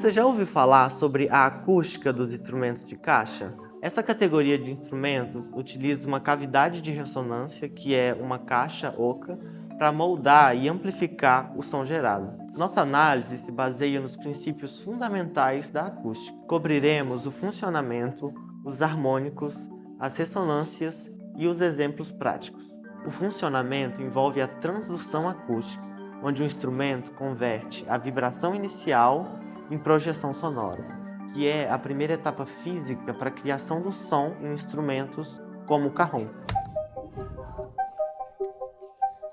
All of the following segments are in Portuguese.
Você já ouviu falar sobre a acústica dos instrumentos de caixa? Essa categoria de instrumentos utiliza uma cavidade de ressonância, que é uma caixa oca, para moldar e amplificar o som gerado. Nossa análise se baseia nos princípios fundamentais da acústica. Cobriremos o funcionamento, os harmônicos, as ressonâncias e os exemplos práticos. O funcionamento envolve a transdução acústica, onde o instrumento converte a vibração inicial em projeção sonora, que é a primeira etapa física para a criação do som em instrumentos como o cajón.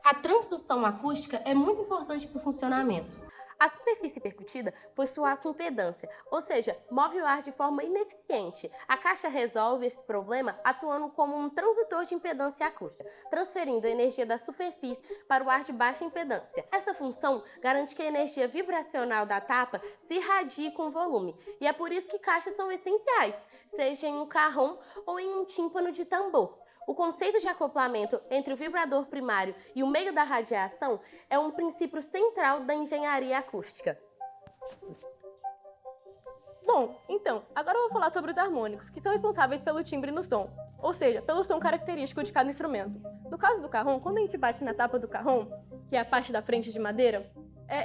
A transdução acústica é muito importante para o funcionamento. A superfície percutida possui alta impedância, ou seja, move o ar de forma ineficiente. A caixa resolve esse problema atuando como um transdutor de impedância acústica, transferindo a energia da superfície para o ar de baixa impedância. Essa função garante que a energia vibracional da tapa se irradie com o volume, e é por isso que caixas são essenciais, seja em um cajón ou em um tímpano de tambor. O conceito de acoplamento entre o vibrador primário e o meio da radiação é um princípio central da engenharia acústica. Bom, então, agora eu vou falar sobre os harmônicos, que são responsáveis pelo timbre no som, ou seja, pelo som característico de cada instrumento. No caso do cajón, quando a gente bate na tapa do cajón, que é a parte da frente de madeira,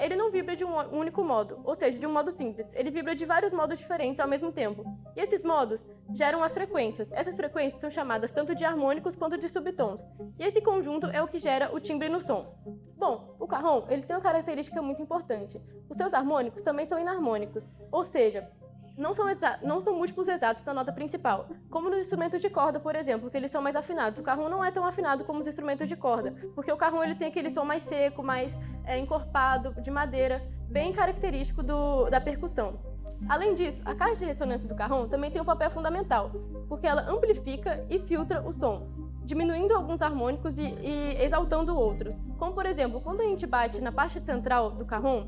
ele não vibra de um único modo, ou seja, de um modo simples. Ele vibra de vários modos diferentes ao mesmo tempo. E esses modos geram as frequências. Essas frequências são chamadas tanto de harmônicos quanto de subtons. E esse conjunto é o que gera o timbre no som. Bom, o cajón ele tem uma característica muito importante. Os seus harmônicos também são inarmônicos, ou seja, não são múltiplos exatos da nota principal, como nos instrumentos de corda, por exemplo, que eles são mais afinados. O cajón não é tão afinado como os instrumentos de corda, porque o cajón ele tem aquele som mais seco, mais encorpado, de madeira, bem característico da percussão. Além disso, a caixa de ressonância do cajón também tem um papel fundamental, porque ela amplifica e filtra o som, diminuindo alguns harmônicos e exaltando outros. Como, por exemplo, quando a gente bate na parte central do cajón,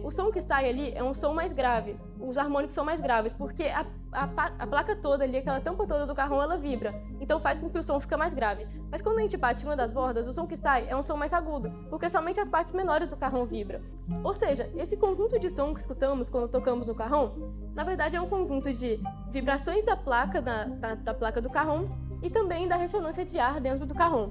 o som que sai ali é um som mais grave, os harmônicos são mais graves, porque a placa toda ali, aquela tampa toda do cajón, ela vibra, então faz com que o som fique mais grave. Mas quando a gente bate em uma das bordas, o som que sai é um som mais agudo, porque somente as partes menores do cajón vibram. Ou seja, esse conjunto de som que escutamos quando tocamos no cajón, na verdade é um conjunto de vibrações da placa, da placa do cajón e também da ressonância de ar dentro do cajón.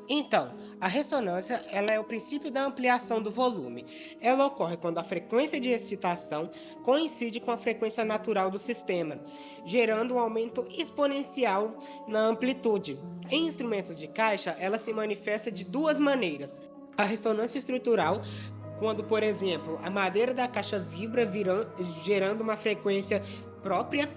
Então, a ressonância ela é o princípio da ampliação do volume. Ela ocorre quando a frequência de excitação coincide com a frequência natural do sistema, gerando um aumento exponencial na amplitude. Em instrumentos de caixa, ela se manifesta de duas maneiras. A ressonância estrutural, quando, por exemplo, a madeira da caixa vibra, gerando uma frequência própria,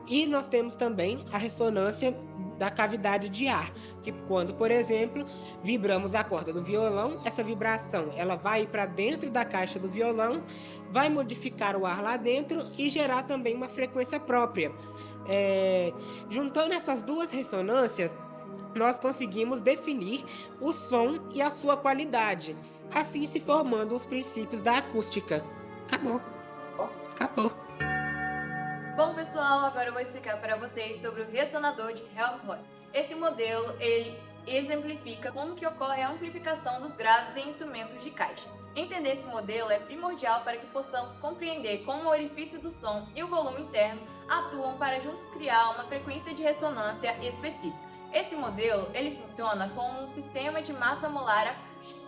e nós temos também a ressonância da cavidade de ar, que quando, por exemplo, vibramos a corda do violão, essa vibração ela vai para dentro da caixa do violão, vai modificar o ar lá dentro e gerar também uma frequência própria. Juntando essas duas ressonâncias, nós conseguimos definir o som e a sua qualidade, assim se formando os princípios da acústica. Acabou. Bom, pessoal, agora eu vou explicar para vocês sobre o ressonador de Helmholtz. Esse modelo, ele exemplifica como que ocorre a amplificação dos graves em instrumentos de caixa. Entender esse modelo é primordial para que possamos compreender como o orifício do som e o volume interno atuam para juntos criar uma frequência de ressonância específica. Esse modelo, ele funciona como um sistema de massa molar acústica.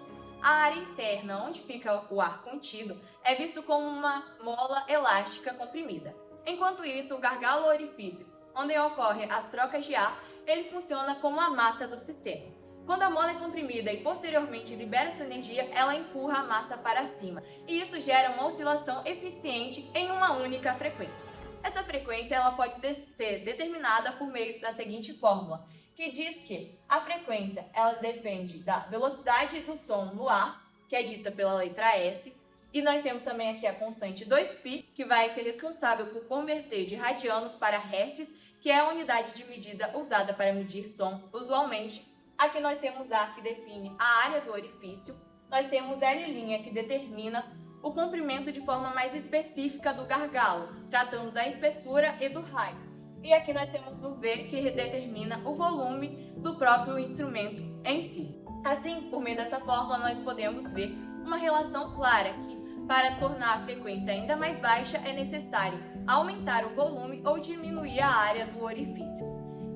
A área interna, onde fica o ar contido, é visto como uma mola elástica comprimida. Enquanto isso, o gargalo orifício, onde ocorrem as trocas de ar, ele funciona como a massa do sistema. Quando a mola é comprimida e posteriormente libera sua energia, ela empurra a massa para cima, e isso gera uma oscilação eficiente em uma única frequência. Essa frequência ela pode ser determinada por meio da seguinte fórmula, que diz que a frequência ela depende da velocidade do som no ar, que é dita pela letra S, e nós temos também aqui a constante 2π, que vai ser responsável por converter de radianos para hertz, que é a unidade de medida usada para medir som usualmente. Aqui nós temos R, que define a área do orifício. Nós temos L', que determina o comprimento de forma mais específica do gargalo, tratando da espessura e do raio. E aqui nós temos o V, que determina o volume do próprio instrumento em si. Assim, por meio dessa fórmula, nós podemos ver uma relação clara que, para tornar a frequência ainda mais baixa, é necessário aumentar o volume ou diminuir a área do orifício.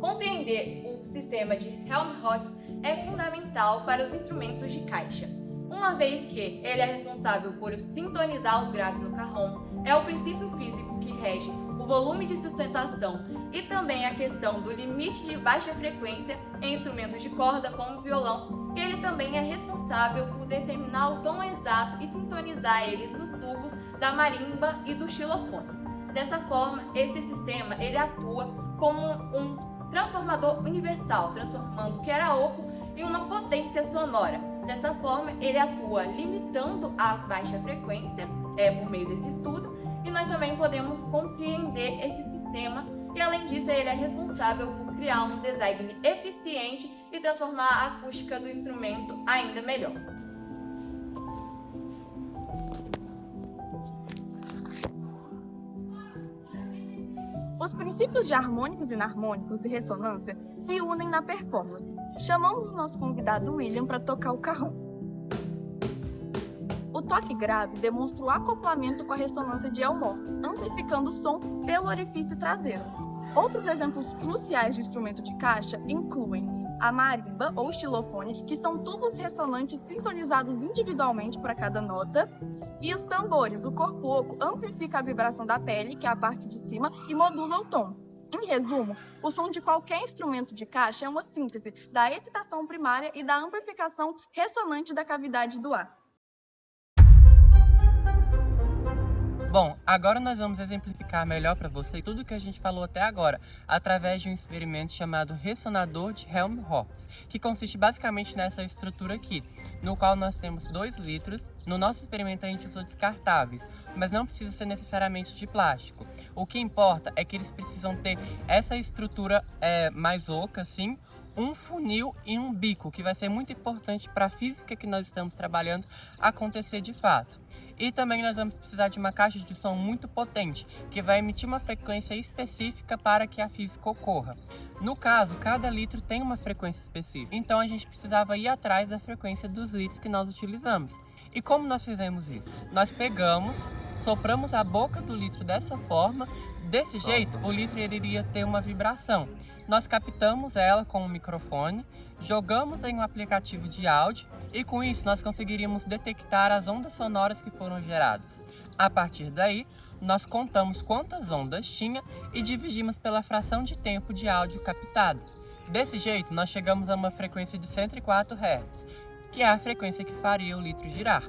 Compreender o sistema de Helmholtz é fundamental para os instrumentos de caixa, uma vez que ele é responsável por sintonizar os graves no carrom, é o princípio físico que rege o volume de sustentação e também a questão do limite de baixa frequência em instrumentos de corda como o violão. Ele também é responsável por determinar o tom exato e sintonizar eles nos tubos da marimba e do xilofone. Dessa forma, esse sistema ele atua como um transformador universal, transformando o que era oco em uma potência sonora. Dessa forma, ele atua limitando a baixa frequência por meio desse estudo, e nós também podemos compreender esse sistema, e além disso ele é responsável por criar um design eficiente e transformar a acústica do instrumento ainda melhor. Os princípios de harmônicos, inarmônicos e ressonância se unem na performance. Chamamos o nosso convidado William para tocar o carrom. O toque grave demonstra o acoplamento com a ressonância de Helmholtz, amplificando o som pelo orifício traseiro. Outros exemplos cruciais de instrumento de caixa incluem a marimba ou xilofone, que são tubos ressonantes sintonizados individualmente para cada nota, e os tambores. O corpo oco amplifica a vibração da pele, que é a parte de cima, e modula o tom. Em resumo, o som de qualquer instrumento de caixa é uma síntese da excitação primária e da amplificação ressonante da cavidade do ar. Bom, agora nós vamos exemplificar melhor para você tudo o que a gente falou até agora, através de um experimento chamado ressonador de Helmholtz, que consiste basicamente nessa estrutura aqui, no qual nós temos 2 litros. No nosso experimento a gente usou descartáveis, mas não precisa ser necessariamente de plástico. O que importa é que eles precisam ter essa estrutura mais oca, assim, um funil e um bico, que vai ser muito importante para a física que nós estamos trabalhando acontecer de fato. E também nós vamos precisar de uma caixa de som muito potente, que vai emitir uma frequência específica para que a física ocorra. No caso, cada litro tem uma frequência específica, então a gente precisava ir atrás da frequência dos litros que nós utilizamos. E como nós fizemos isso? Nós pegamos, sopramos a boca do litro dessa forma, desse jeito o litro iria ter uma vibração. Nós captamos ela com um microfone, jogamos em um aplicativo de áudio e com isso nós conseguiríamos detectar as ondas sonoras que foram geradas. A partir daí, nós contamos quantas ondas tinha e dividimos pela fração de tempo de áudio captado. Desse jeito, nós chegamos a uma frequência de 104 Hz, que é a frequência que faria o litro girar.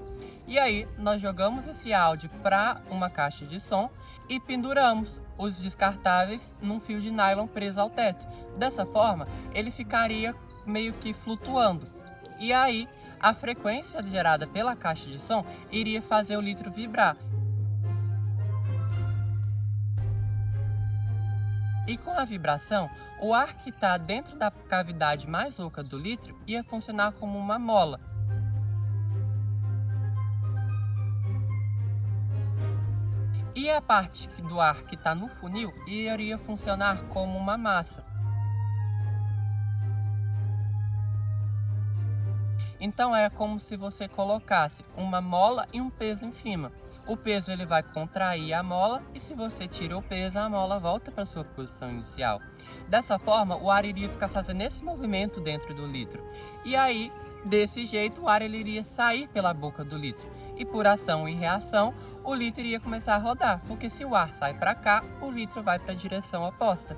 E aí, nós jogamos esse áudio para uma caixa de som e penduramos os descartáveis num fio de nylon preso ao teto. Dessa forma, ele ficaria meio que flutuando. E aí, a frequência gerada pela caixa de som iria fazer o litro vibrar. E com a vibração, o ar que está dentro da cavidade mais oca do litro ia funcionar como uma mola. E a parte do ar que está no funil iria funcionar como uma massa. Então é como se você colocasse uma mola e um peso em cima. O peso ele vai contrair a mola e se você tira o peso, a mola volta para sua posição inicial. Dessa forma, o ar iria ficar fazendo esse movimento dentro do litro. E aí, desse jeito, o ar ele iria sair pela boca do litro. E por ação e reação, o litro iria começar a rodar, porque se o ar sai para cá, o litro vai para a direção oposta.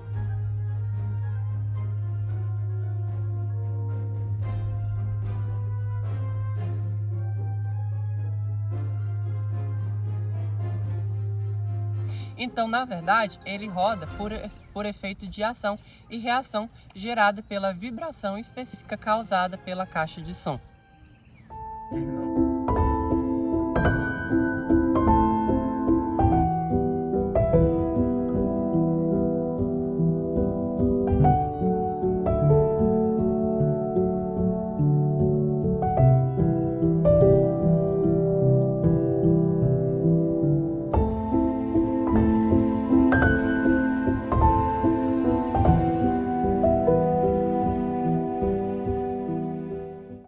Então, na verdade, ele roda por efeito de ação e reação gerada pela vibração específica causada pela caixa de som.